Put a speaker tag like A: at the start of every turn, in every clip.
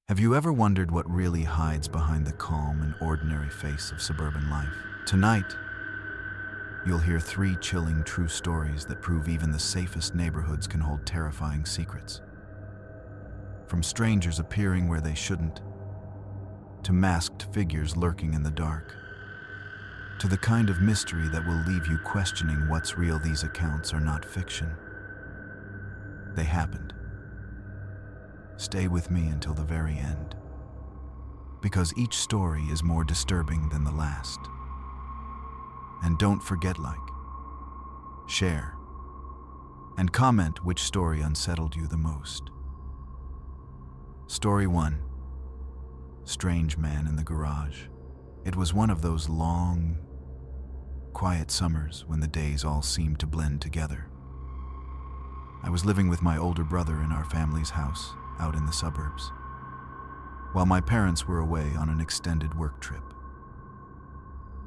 A: Have you ever wondered what really hides behind the calm and ordinary face of suburban life? Tonight, you'll hear three chilling true stories that prove even the safest neighborhoods can hold terrifying secrets. From strangers appearing where they shouldn't, to masked figures lurking in the dark, to the kind of mystery that will leave you questioning what's real. These accounts are not fiction. They happened. Stay with me until the very end, because each story is more disturbing than the last. And don't forget share, and comment which story unsettled you the most. Story 1. Strange Man in the Garage. It was one of those long, quiet summers when the days all seemed to blend together. I was living with my older brother in our family's house out in the suburbs, while my parents were away on an extended work trip.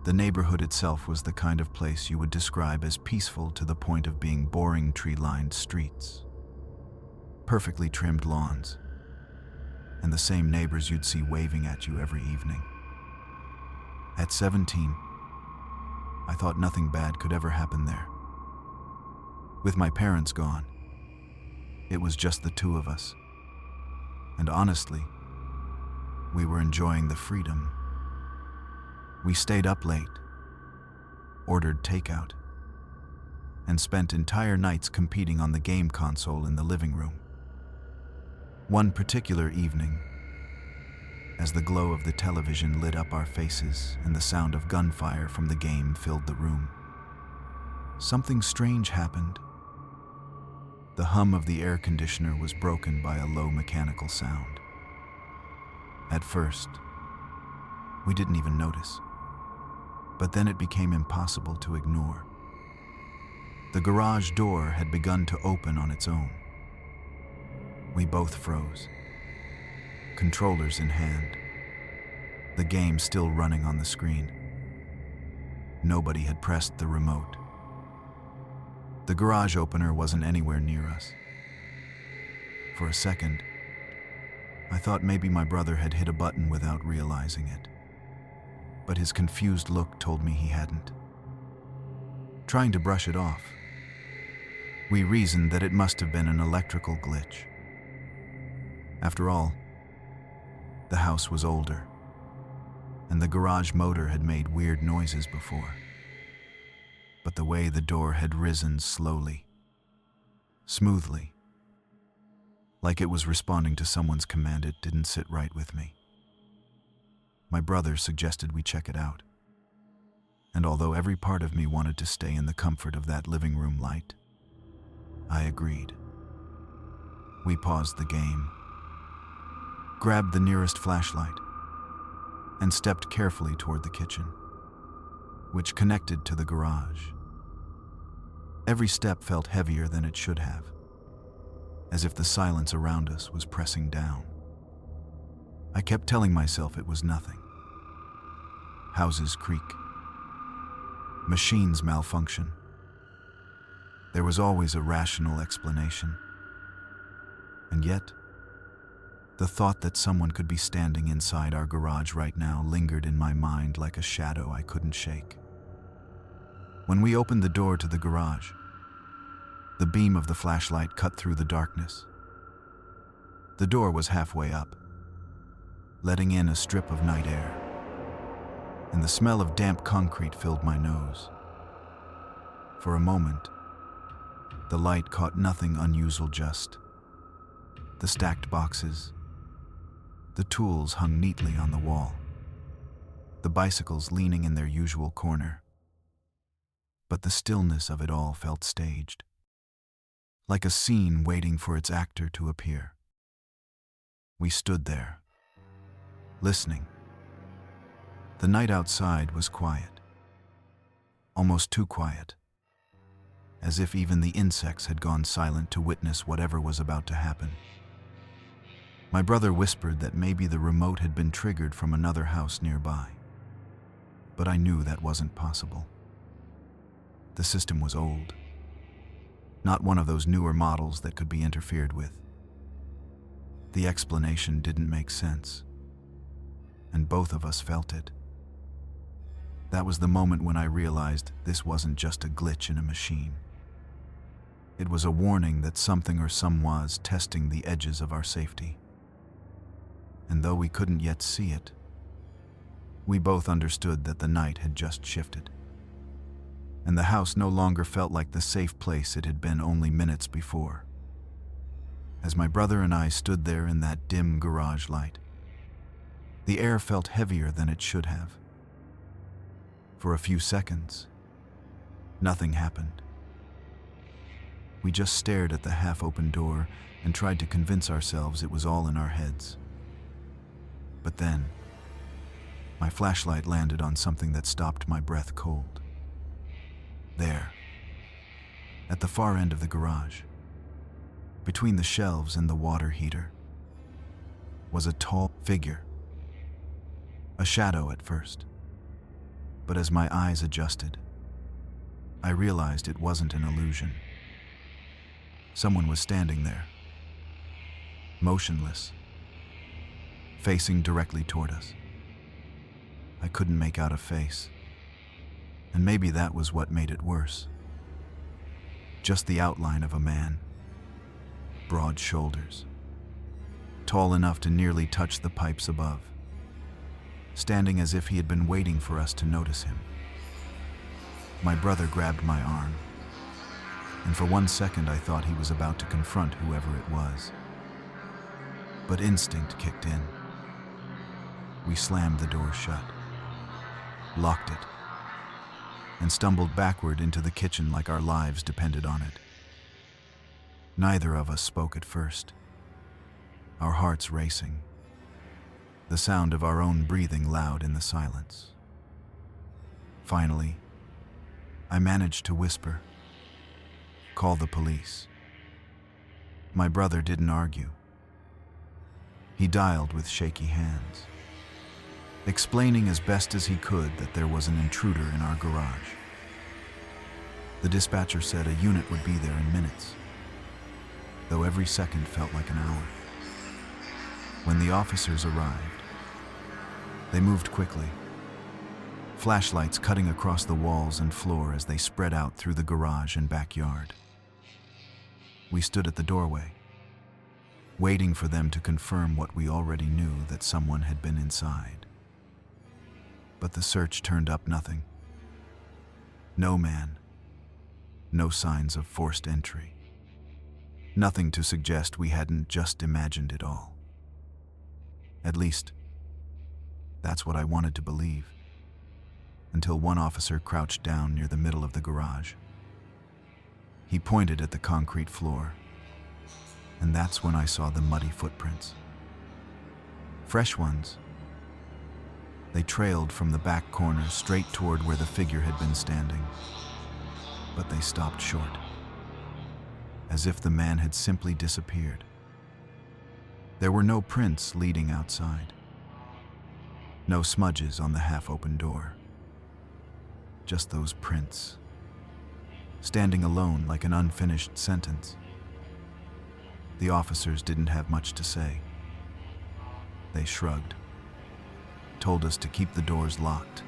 A: The neighborhood itself was the kind of place you would describe as peaceful to the point of being boring. Tree-lined streets, perfectly trimmed lawns, and the same neighbors you'd see waving at you every evening. At 17, I thought nothing bad could ever happen there. With my parents gone, it was just the two of us. And honestly, we were enjoying the freedom. We stayed up late, ordered takeout, and spent entire nights competing on the game console in the living room. One particular evening, as the glow of the television lit up our faces and the sound of gunfire from the game filled the room, something strange happened. The hum of the air conditioner was broken by a low mechanical sound. At first, we didn't even notice, but then it became impossible to ignore. The garage door had begun to open on its own. We both froze, controllers in hand, the game still running on the screen. Nobody had pressed the remote. The garage opener wasn't anywhere near us. For a second, I thought maybe my brother had hit a button without realizing it, but his confused look told me he hadn't. Trying to brush it off, we reasoned that it must have been an electrical glitch. After all, the house was older, and the garage motor had made weird noises before. But the way the door had risen slowly, smoothly, like it was responding to someone's command, it didn't sit right with me. My brother suggested we check it out, and although every part of me wanted to stay in the comfort of that living room light, I agreed. We paused the game, grabbed the nearest flashlight, and stepped carefully toward the kitchen, which connected to the garage. Every step felt heavier than it should have, as if the silence around us was pressing down. I kept telling myself it was nothing. Houses creak, machines malfunction. There was always a rational explanation. And yet, the thought that someone could be standing inside our garage right now lingered in my mind like a shadow I couldn't shake. When we opened the door to the garage, the beam of the flashlight cut through the darkness. The door was halfway up, letting in a strip of night air, and the smell of damp concrete filled my nose. For a moment, the light caught nothing unusual, just the stacked boxes. The tools hung neatly on the wall, the bicycles leaning in their usual corner. But the stillness of it all felt staged, like a scene waiting for its actor to appear. We stood there, listening. The night outside was quiet, almost too quiet, as if even the insects had gone silent to witness whatever was about to happen. My brother whispered that maybe the remote had been triggered from another house nearby, but I knew that wasn't possible. The system was old, not one of those newer models that could be interfered with. The explanation didn't make sense, and both of us felt it. That was the moment when I realized this wasn't just a glitch in a machine. It was a warning that something or someone was testing the edges of our safety. And though we couldn't yet see it, we both understood that the night had just shifted, and the house no longer felt like the safe place it had been only minutes before. As my brother and I stood there in that dim garage light, the air felt heavier than it should have. For a few seconds, nothing happened. We just stared at the half-open door and tried to convince ourselves it was all in our heads. But then, my flashlight landed on something that stopped my breath cold. There, at the far end of the garage, between the shelves and the water heater, was a tall figure. A shadow at first, but as my eyes adjusted, I realized it wasn't an illusion. Someone was standing there, motionless, facing directly toward us. I couldn't make out a face, and maybe that was what made it worse. Just the outline of a man, broad shoulders, tall enough to nearly touch the pipes above, standing as if he had been waiting for us to notice him. My brother grabbed my arm, and for 1 second I thought he was about to confront whoever it was. But instinct kicked in. We slammed the door shut, locked it, and stumbled backward into the kitchen like our lives depended on it. Neither of us spoke at first, our hearts racing, the sound of our own breathing loud in the silence. Finally, I managed to whisper, "Call the police." My brother didn't argue. He dialed with shaky hands, explaining as best as he could that there was an intruder in our garage. The dispatcher said a unit would be there in minutes, though every second felt like an hour. When the officers arrived, they moved quickly, flashlights cutting across the walls and floor as they spread out through the garage and backyard. We stood at the doorway, waiting for them to confirm what we already knew, that someone had been inside. But the search turned up nothing. No man, no signs of forced entry. Nothing to suggest we hadn't just imagined it all. At least, that's what I wanted to believe, until one officer crouched down near the middle of the garage. He pointed at the concrete floor, and that's when I saw the muddy footprints. Fresh ones. They trailed from the back corner straight toward where the figure had been standing, but they stopped short, as if the man had simply disappeared. There were no prints leading outside, no smudges on the half-open door, just those prints, standing alone like an unfinished sentence. The officers didn't have much to say. They shrugged, told us to keep the doors locked,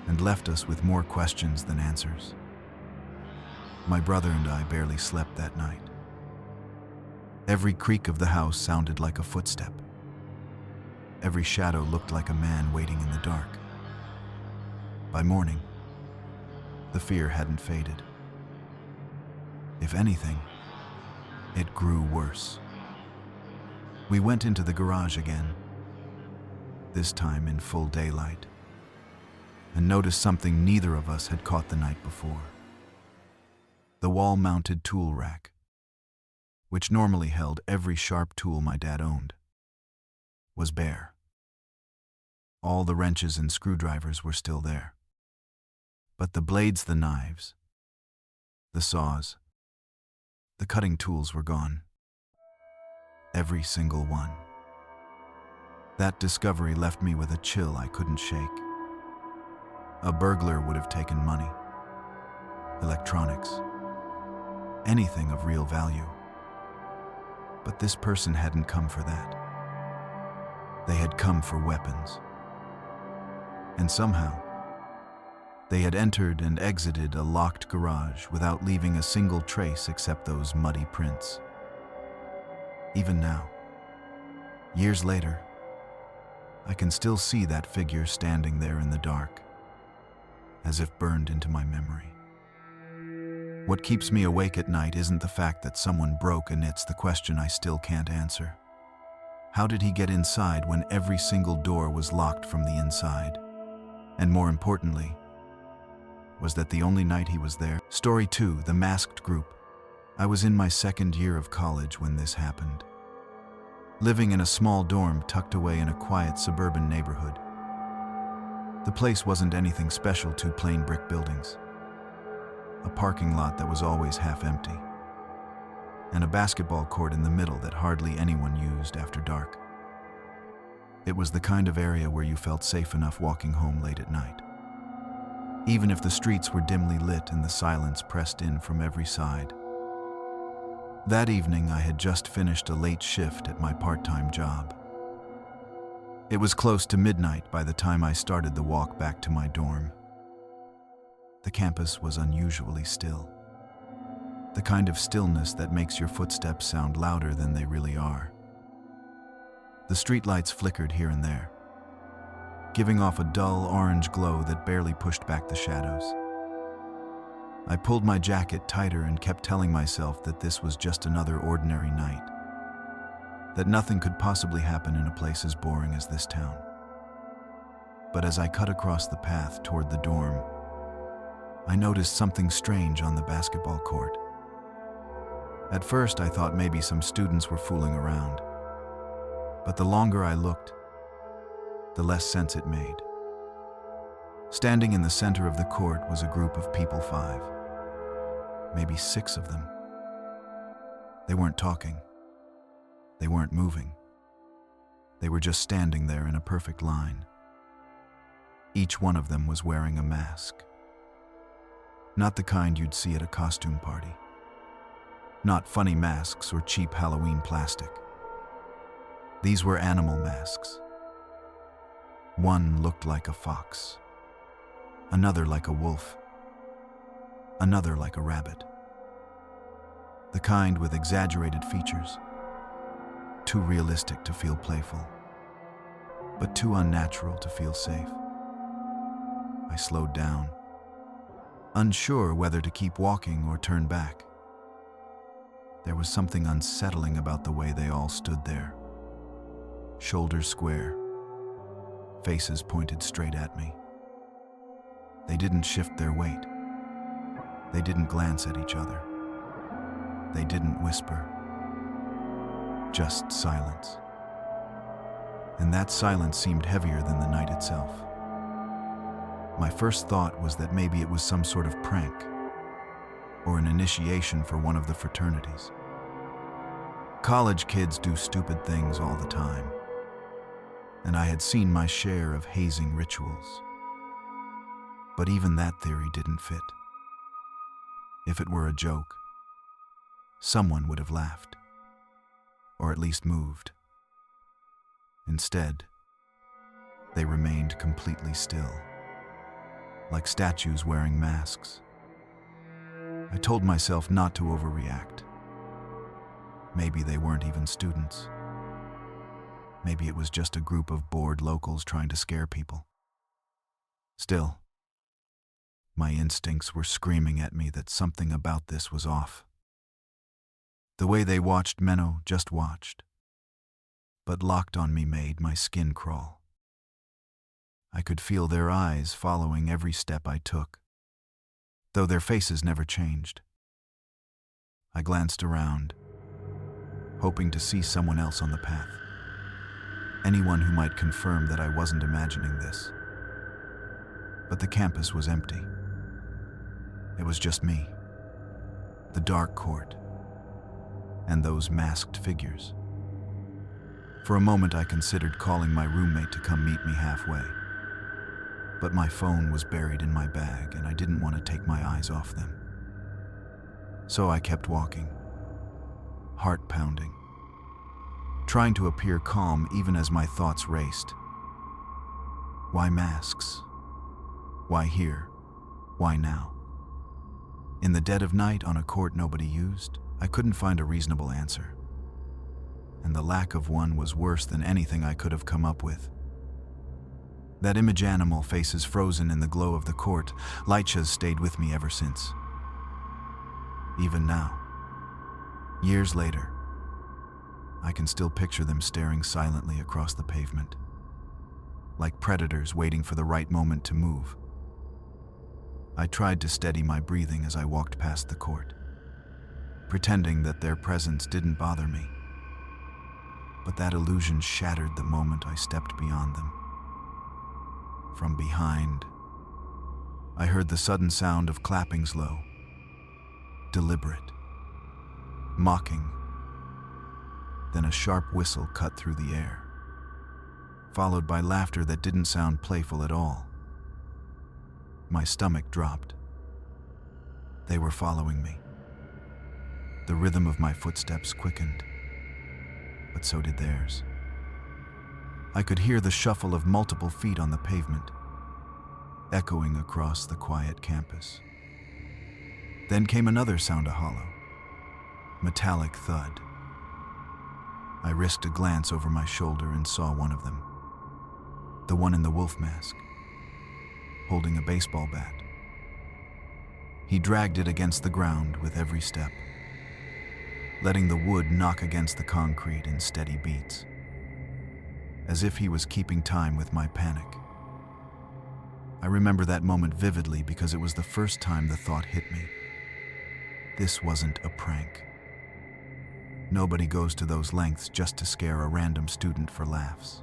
A: and left us with more questions than answers. My brother and I barely slept that night. Every creak of the house sounded like a footstep. Every shadow looked like a man waiting in the dark. By morning, the fear hadn't faded. If anything, it grew worse. We went into the garage again, this time in full daylight, and noticed something neither of us had caught the night before. The wall-mounted tool rack, which normally held every sharp tool my dad owned, was bare. All the wrenches and screwdrivers were still there, but the blades, the knives, the saws, the cutting tools were gone. Every single one. That discovery left me with a chill I couldn't shake. A burglar would have taken money, electronics, anything of real value. But this person hadn't come for that. They had come for weapons. And somehow, they had entered and exited a locked garage without leaving a single trace except those muddy prints. Even now, years later, I can still see that figure standing there in the dark, as if burned into my memory. What keeps me awake at night isn't the fact that someone broke in, it's the question I still can't answer. How did he get inside when every single door was locked from the inside? And more importantly, was that the only night he was there? Story 2, The Masked Group. I was in my second year of college when this happened. Living in a small dorm tucked away in a quiet suburban neighborhood. The place wasn't anything special, 2 plain brick buildings, a parking lot that was always half empty, and a basketball court in the middle that hardly anyone used after dark. It was the kind of area where you felt safe enough walking home late at night, even if the streets were dimly lit and the silence pressed in from every side. That evening, I had just finished a late shift at my part-time job. It was close to midnight by the time I started the walk back to my dorm. The campus was unusually still. The kind of stillness that makes your footsteps sound louder than they really are. The streetlights flickered here and there, giving off a dull orange glow that barely pushed back the shadows. I pulled my jacket tighter and kept telling myself that this was just another ordinary night, that nothing could possibly happen in a place as boring as this town. But as I cut across the path toward the dorm, I noticed something strange on the basketball court. At first, I thought maybe some students were fooling around, but the longer I looked, the less sense it made. Standing in the center of the court was a group of people, 5, maybe 6 of them. They weren't talking. They weren't moving. They were just standing there in a perfect line. Each one of them was wearing a mask. Not the kind you'd see at a costume party. Not funny masks or cheap Halloween plastic. These were animal masks. One looked like a fox, another like a wolf, another like a rabbit. The kind with exaggerated features, too realistic to feel playful, but too unnatural to feel safe. I slowed down, unsure whether to keep walking or turn back. There was something unsettling about the way they all stood there, shoulders square, faces pointed straight at me. They didn't shift their weight. They didn't glance at each other. They didn't whisper. Just silence. And that silence seemed heavier than the night itself. My first thought was that maybe it was some sort of prank, or an initiation for one of the fraternities. College kids do stupid things all the time, and I had seen my share of hazing rituals. But even that theory didn't fit. If it were a joke, someone would have laughed, or at least moved. Instead, they remained completely still, like statues wearing masks. I told myself not to overreact. Maybe they weren't even students. Maybe it was just a group of bored locals trying to scare people. Still, my instincts were screaming at me that something about this was off. The way they watched Menno, just watched, but locked on me made my skin crawl. I could feel their eyes following every step I took, though their faces never changed. I glanced around, hoping to see someone else on the path. Anyone who might confirm that I wasn't imagining this. But the campus was empty. It was just me, the dark court, and those masked figures. For a moment, I considered calling my roommate to come meet me halfway. But my phone was buried in my bag, and I didn't want to take my eyes off them. So I kept walking, heart pounding, trying to appear calm even as my thoughts raced. Why masks? Why here? Why now? In the dead of night on a court nobody used, I couldn't find a reasonable answer. And the lack of one was worse than anything I could have come up with. That image animal faces frozen in the glow of the court, lichas stayed with me ever since. Even now, years later, I can still picture them staring silently across the pavement, like predators waiting for the right moment to move. I tried to steady my breathing as I walked past the court, pretending that their presence didn't bother me. But that illusion shattered the moment I stepped beyond them. From behind, I heard the sudden sound of clappings low, deliberate, mocking. Then a sharp whistle cut through the air, followed by laughter that didn't sound playful at all. My stomach dropped. They were following me. The rhythm of my footsteps quickened, but so did theirs. I could hear the shuffle of multiple feet on the pavement, echoing across the quiet campus. Then came another sound, a hollow, metallic thud. I risked a glance over my shoulder and saw one of them, the one in the wolf mask, holding a baseball bat. He dragged it against the ground with every step, letting the wood knock against the concrete in steady beats, as if he was keeping time with my panic. I remember that moment vividly because it was the first time the thought hit me. This wasn't a prank. Nobody goes to those lengths just to scare a random student for laughs.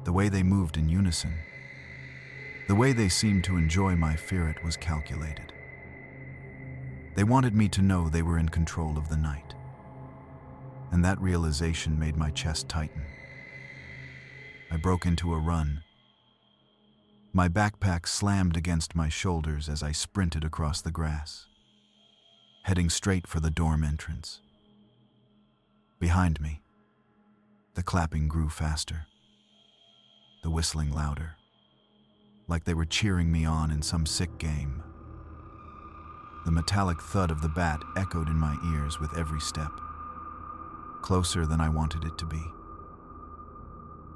A: The way they moved in unison, the way they seemed to enjoy my fear, it was calculated. They wanted me to know they were in control of the night. And that realization made my chest tighten. I broke into a run. My backpack slammed against my shoulders as I sprinted across the grass, heading straight for the dorm entrance. Behind me, the clapping grew faster, the whistling louder, like they were cheering me on in some sick game. The metallic thud of the bat echoed in my ears with every step, closer than I wanted it to be.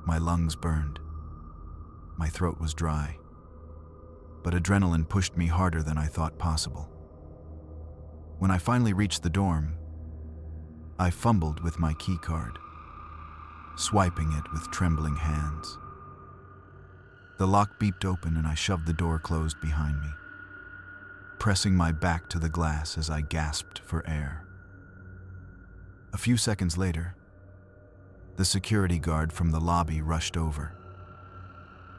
A: My lungs burned. My throat was dry, but adrenaline pushed me harder than I thought possible. When I finally reached the dorm, I fumbled with my key card, swiping it with trembling hands. The lock beeped open and I shoved the door closed behind me, pressing my back to the glass as I gasped for air. A few seconds later, the security guard from the lobby rushed over,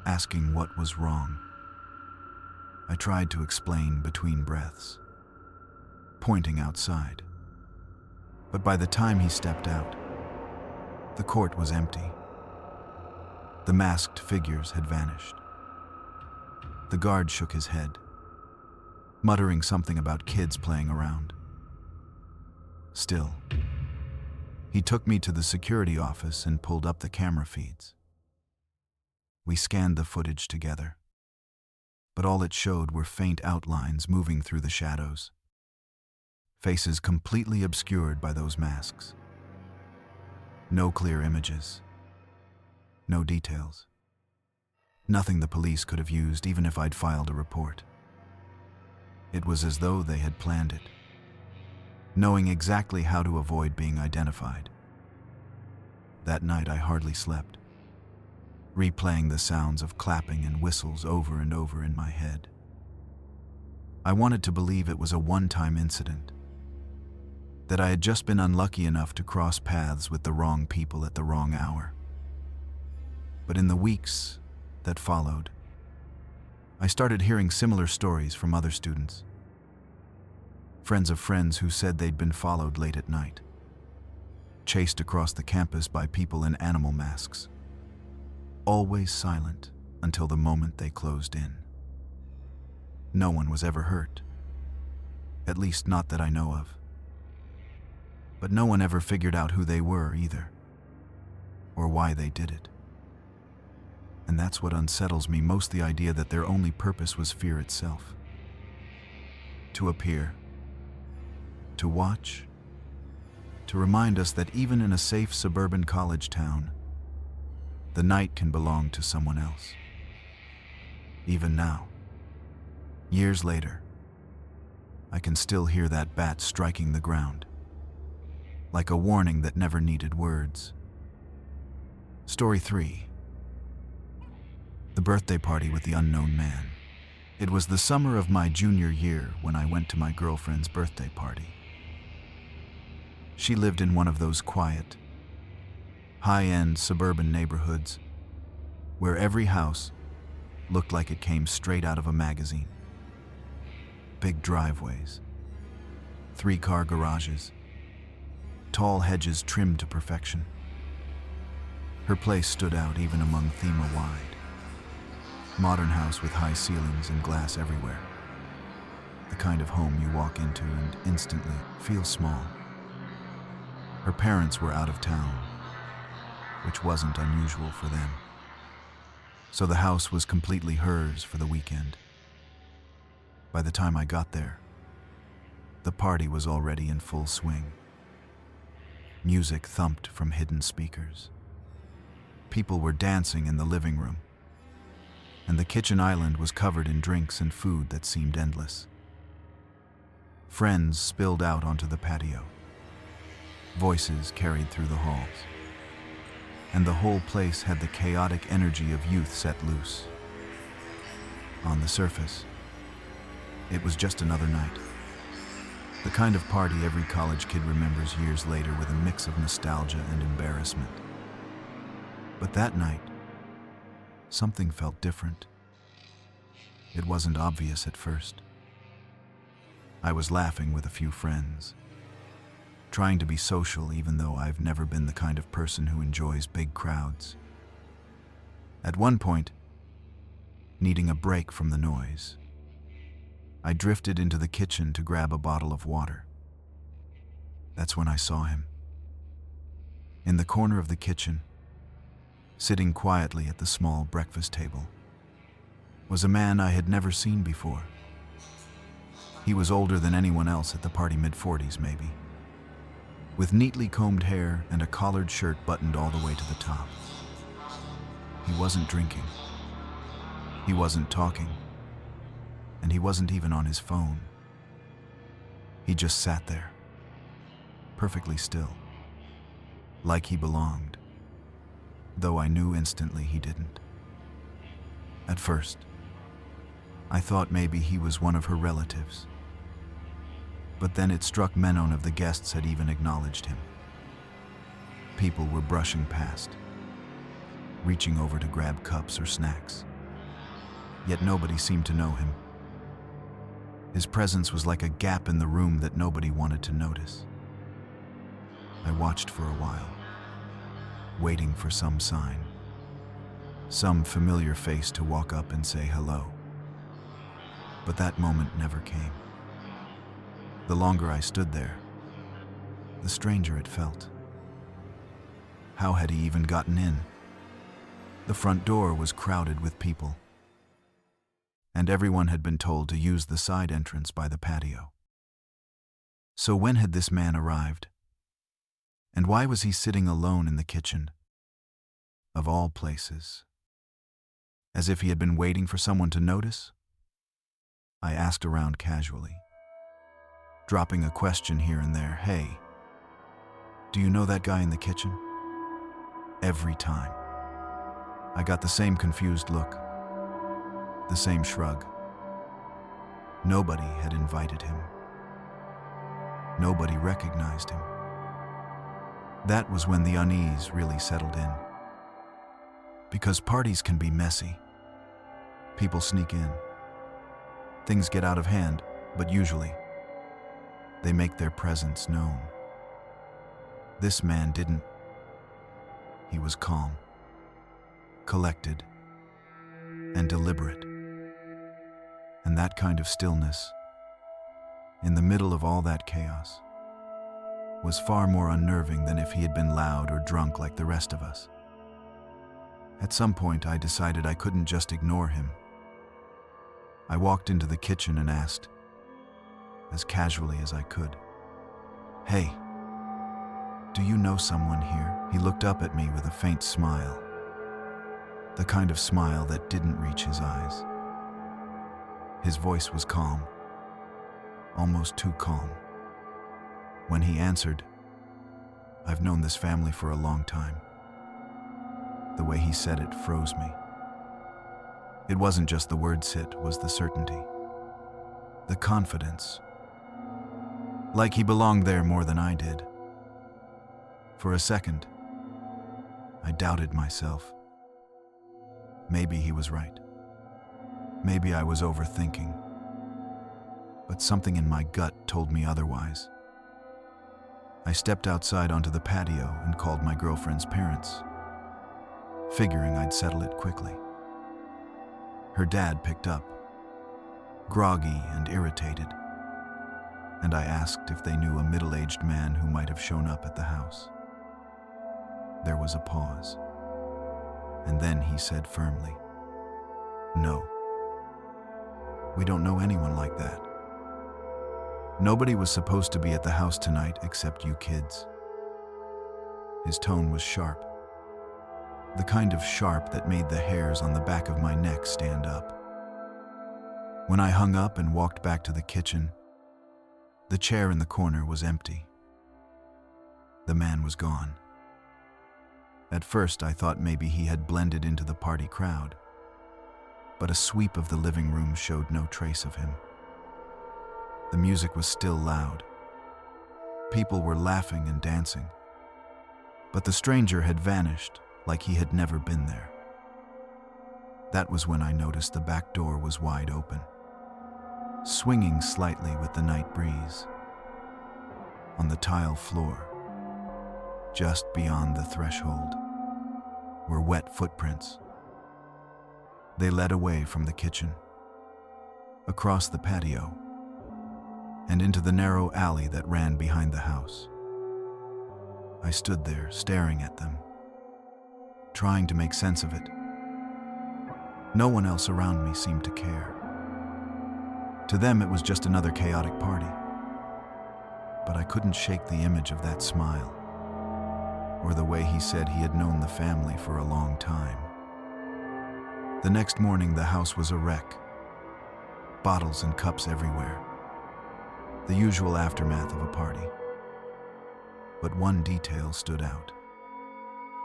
A: asking what was wrong. I tried to explain between breaths, pointing outside. But by the time he stepped out, the court was empty. The masked figures had vanished. The guard shook his head, muttering something about kids playing around. Still, he took me to the security office and pulled up the camera feeds. We scanned the footage together, but all it showed were faint outlines moving through the shadows, faces completely obscured by those masks. No clear images, no details. Nothing the police could have used even if I'd filed a report. It was as though they had planned it, knowing exactly how to avoid being identified. That night I hardly slept, replaying the sounds of clapping and whistles over and over in my head. I wanted to believe it was a one-time incident, that I had just been unlucky enough to cross paths with the wrong people at the wrong hour. But in the weeks that followed, I started hearing similar stories from other students. Friends of friends who said they'd been followed late at night, chased across the campus by people in animal masks, always silent until the moment they closed in. No one was ever hurt, at least not that I know of. But no one ever figured out who they were either. or why they did it. And that's what unsettles me most, the idea that their only purpose was fear itself. To appear, to watch, to remind us that even in a safe suburban college town, the night can belong to someone else. Even now, years later, I can still hear that bat striking the ground, like a warning that never needed words. Story 3. The birthday party with the unknown man. It was the summer of my junior year when I went to my girlfriend's birthday party. She lived in one of those quiet, high-end suburban neighborhoods where every house looked like it came straight out of a magazine. Big driveways, 3-car garages, tall hedges trimmed to perfection. Her place stood out even among theme-wide. Modern house with high ceilings and glass everywhere. The kind of home you walk into and instantly feel small. Her parents were out of town, which wasn't unusual for them. So the house was completely hers for the weekend. By the time I got there, the party was already in full swing. Music thumped from hidden speakers. People were dancing in the living room, and the kitchen island was covered in drinks and food that seemed endless. Friends spilled out onto the patio. Voices carried through the halls, and the whole place had the chaotic energy of youth set loose. On the surface, it was just another night. The kind of party every college kid remembers years later with a mix of nostalgia and embarrassment. But that night, something felt different. It wasn't obvious at first. I was laughing with a few friends, trying to be social even though I've never been the kind of person who enjoys big crowds. At one point, needing a break from the noise, I drifted into the kitchen to grab a bottle of water. That's when I saw him. In the corner of the kitchen, sitting quietly at the small breakfast table, was a man I had never seen before. He was older than anyone else at the party, mid-40s maybe, with neatly combed hair and a collared shirt buttoned all the way to the top. He wasn't drinking. He wasn't talking. And he wasn't even on his phone. He just sat there, perfectly still, like he belonged, though I knew instantly he didn't. At first, I thought maybe he was one of her relatives, but then it struck me none of the guests had even acknowledged him. People were brushing past, reaching over to grab cups or snacks, yet nobody seemed to know him. His presence was like a gap in the room that nobody wanted to notice. I watched for a while, waiting for some sign, some familiar face to walk up and say hello. But that moment never came. The longer I stood there, the stranger it felt. How had he even gotten in? The front door was crowded with people, and everyone had been told to use the side entrance by the patio. So when had this man arrived? And why was he sitting alone in the kitchen? Of all places. As if he had been waiting for someone to notice? I asked around casually, dropping a question here and there. Hey, do you know that guy in the kitchen? Every time, I got the same confused look, the same shrug. Nobody had invited him. Nobody recognized him. That was when the unease really settled in. Because parties can be messy. People sneak in. Things get out of hand, but usually, they make their presence known. This man didn't. He was calm, collected, and deliberate. And that kind of stillness, in the middle of all that chaos, was far more unnerving than if he had been loud or drunk like the rest of us. At some point, I decided I couldn't just ignore him. I walked into the kitchen and asked, as casually as I could, "Hey, do you know someone here?" He looked up at me with a faint smile, the kind of smile that didn't reach his eyes. His voice was calm, almost too calm. When he answered, "I've known this family for a long time." The way he said it froze me. It wasn't just the word "sit," it was the certainty, the confidence. Like he belonged there more than I did. For a second, I doubted myself. Maybe he was right. Maybe I was overthinking. But something in my gut told me otherwise. I stepped outside onto the patio and called my girlfriend's parents, figuring I'd settle it quickly. Her dad picked up, groggy and irritated, and I asked if they knew a middle-aged man who might have shown up at the house. There was a pause, and then he said firmly, "No. We don't know anyone like that. Nobody was supposed to be at the house tonight except you kids." His tone was sharp, the kind of sharp that made the hairs on the back of my neck stand up. When I hung up and walked back to the kitchen, the chair in the corner was empty. The man was gone. At first, I thought maybe he had blended into the party crowd, but a sweep of the living room showed no trace of him. The music was still loud. People were laughing and dancing, but the stranger had vanished like he had never been there. That was when I noticed the back door was wide open, swinging slightly with the night breeze. On the tile floor, just beyond the threshold, were wet footprints. They led away from the kitchen, across the patio, and into the narrow alley that ran behind the house. I stood there, staring at them, trying to make sense of it. No one else around me seemed to care. To them, it was just another chaotic party. But I couldn't shake the image of that smile, or the way he said he had known the family for a long time. The next morning, the house was a wreck. Bottles and cups everywhere. The usual aftermath of a party. But one detail stood out.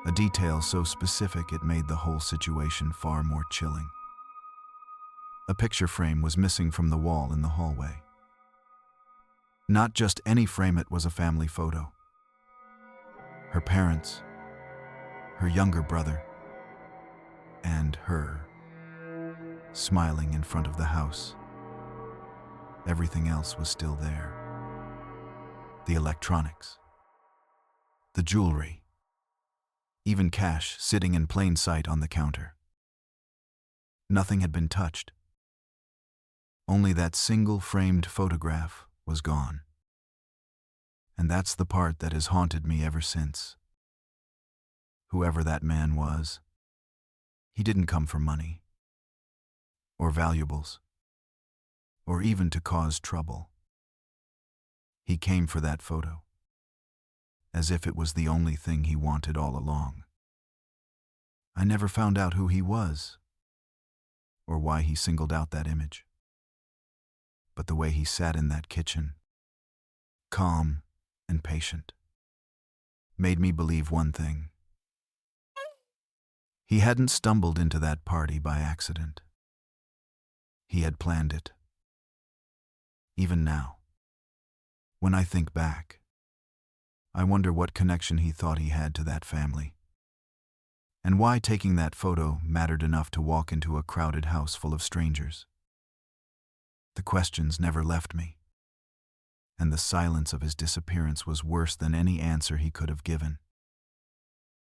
A: A detail so specific it made the whole situation far more chilling. A picture frame was missing from the wall in the hallway. Not just any frame, it was a family photo. Her parents, her younger brother, and her, smiling in front of the house. Everything else was still there. The electronics, the jewelry, even cash sitting in plain sight on the counter. Nothing had been touched. Only that single framed photograph was gone. And that's the part that has haunted me ever since. Whoever that man was, he didn't come for money, or valuables, or even to cause trouble. He came for that photo, as if it was the only thing he wanted all along. I never found out who he was, or why he singled out that image. But the way he sat in that kitchen, calm and patient, made me believe one thing. He hadn't stumbled into that party by accident. He had planned it. Even now, when I think back, I wonder what connection he thought he had to that family, and why taking that photo mattered enough to walk into a crowded house full of strangers. The questions never left me, and the silence of his disappearance was worse than any answer he could have given.